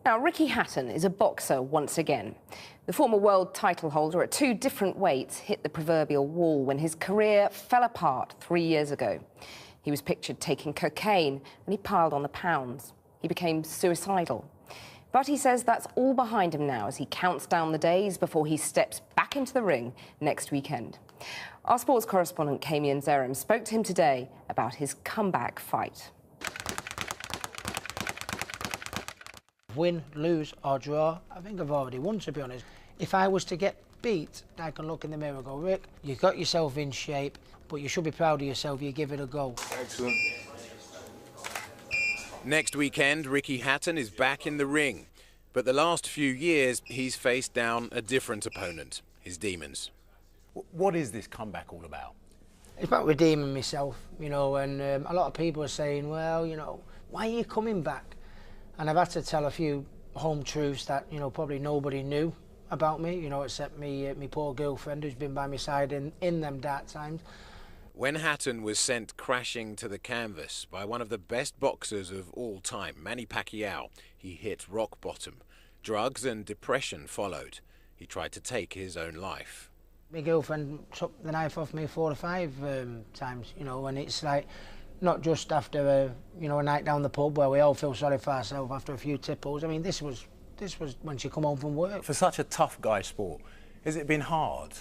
Now, Ricky Hatton is a boxer once again. The former world title holder at two different weights hit the proverbial wall when his career fell apart 3 years ago. He was pictured taking cocaine and he piled on the pounds. He became suicidal. But he says that's all behind him now as he counts down the days before he steps back into the ring next weekend. Our sports correspondent, Kamian Zerim, spoke to him today about his comeback fight. Win, lose or draw, I think I've already won, to be honest. If I was to get beat, I can look in the mirror and go, Rick, you got yourself in shape, but you should be proud of yourself, you give it a go. Excellent. Next weekend, Ricky Hatton is back in the ring. But the last few years, he's faced down a different opponent, his demons. What is this comeback all about? It's about redeeming myself, you know, and a lot of people are saying, well, you know, why are you coming back? And I've had to tell a few home truths that, you know, probably nobody knew about me, you know, except me poor girlfriend who's been by my side in them dark times. When Hatton was sent crashing to the canvas by one of the best boxers of all time, Manny Pacquiao, he hit rock bottom. Drugs and depression followed. He tried to take his own life. My girlfriend took the knife off me 4 or 5 times, you know, and it's like, not just after a night down the pub where we all feel sorry for ourselves after a few tipples. I mean, this was when she come home from work. For such a tough guy sport, has it been hard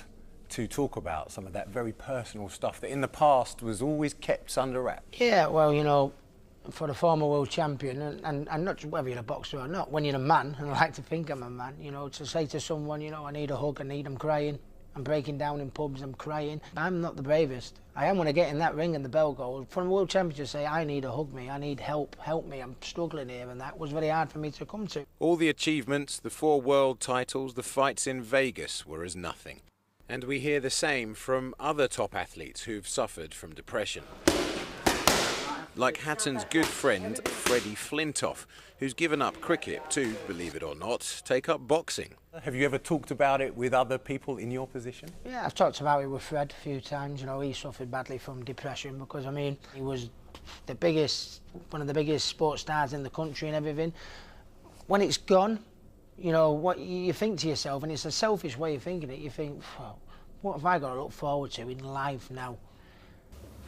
to talk about some of that very personal stuff that in the past was always kept under wraps? Yeah, well, you know, for the former world champion, and not whether you're a boxer or not, when you're a man, and I like to think I'm a man, you know, to say to someone, you know, I need a hug, I need, I'm crying, I'm breaking down in pubs, I'm crying. I'm not the bravest. I am when I get in that ring and the bell goes. For a world champion to say, I need a hug me, I need help me, I'm struggling here, and that was very hard for me to come to. All the achievements, the 4 world titles, the fights in Vegas were as nothing. And we hear the same from other top athletes who've suffered from depression. Like Hatton's good friend, Freddie Flintoff, who's given up cricket to, believe it or not, take up boxing. Have you ever talked about it with other people in your position? Yeah, I've talked about it with Fred a few times. You know, he suffered badly from depression because, I mean, he was one of the biggest sports stars in the country and everything. When it's gone, you know, what you think to yourself, and it's a selfish way of thinking it, you think, well, what have I got to look forward to in life now?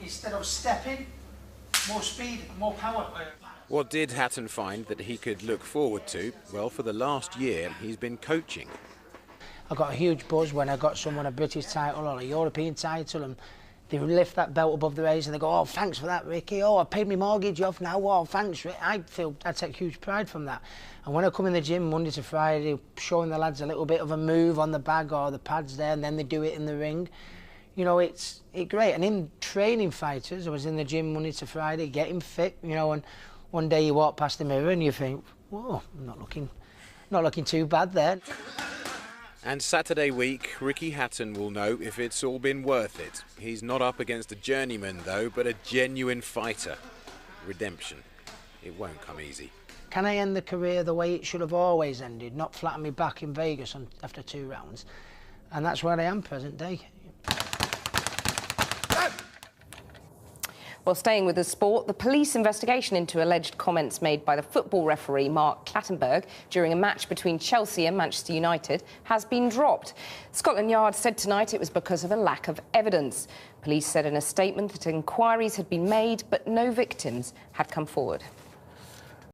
Instead of stepping, more speed, more power. What did Hatton find that he could look forward to? Well, for the last year, he's been coaching. I got a huge buzz when I got someone a British title or a European title, and they lift that belt above their heads and they go, oh, thanks for that, Ricky. Oh, I paid my mortgage off now. Oh, thanks, Rick. I take huge pride from that. And when I come in the gym Monday to Friday, showing the lads a little bit of a move on the bag or the pads there, and then they do it in the ring, you know, it's great. And in training fighters, I was in the gym Monday to Friday, getting fit, you know, and one day you walk past the mirror and you think, whoa, I'm not looking too bad there. And Saturday week, Ricky Hatton will know if it's all been worth it. He's not up against a journeyman, though, but a genuine fighter. Redemption. It won't come easy. Can I end the career the way it should have always ended, not flatten me back in Vegas after 2 rounds? And that's where I am present day. Well, staying with the sport, the police investigation into alleged comments made by the football referee Mark Clattenburg during a match between Chelsea and Manchester United has been dropped. Scotland Yard said tonight it was because of a lack of evidence. Police said in a statement that inquiries had been made, but no victims had come forward.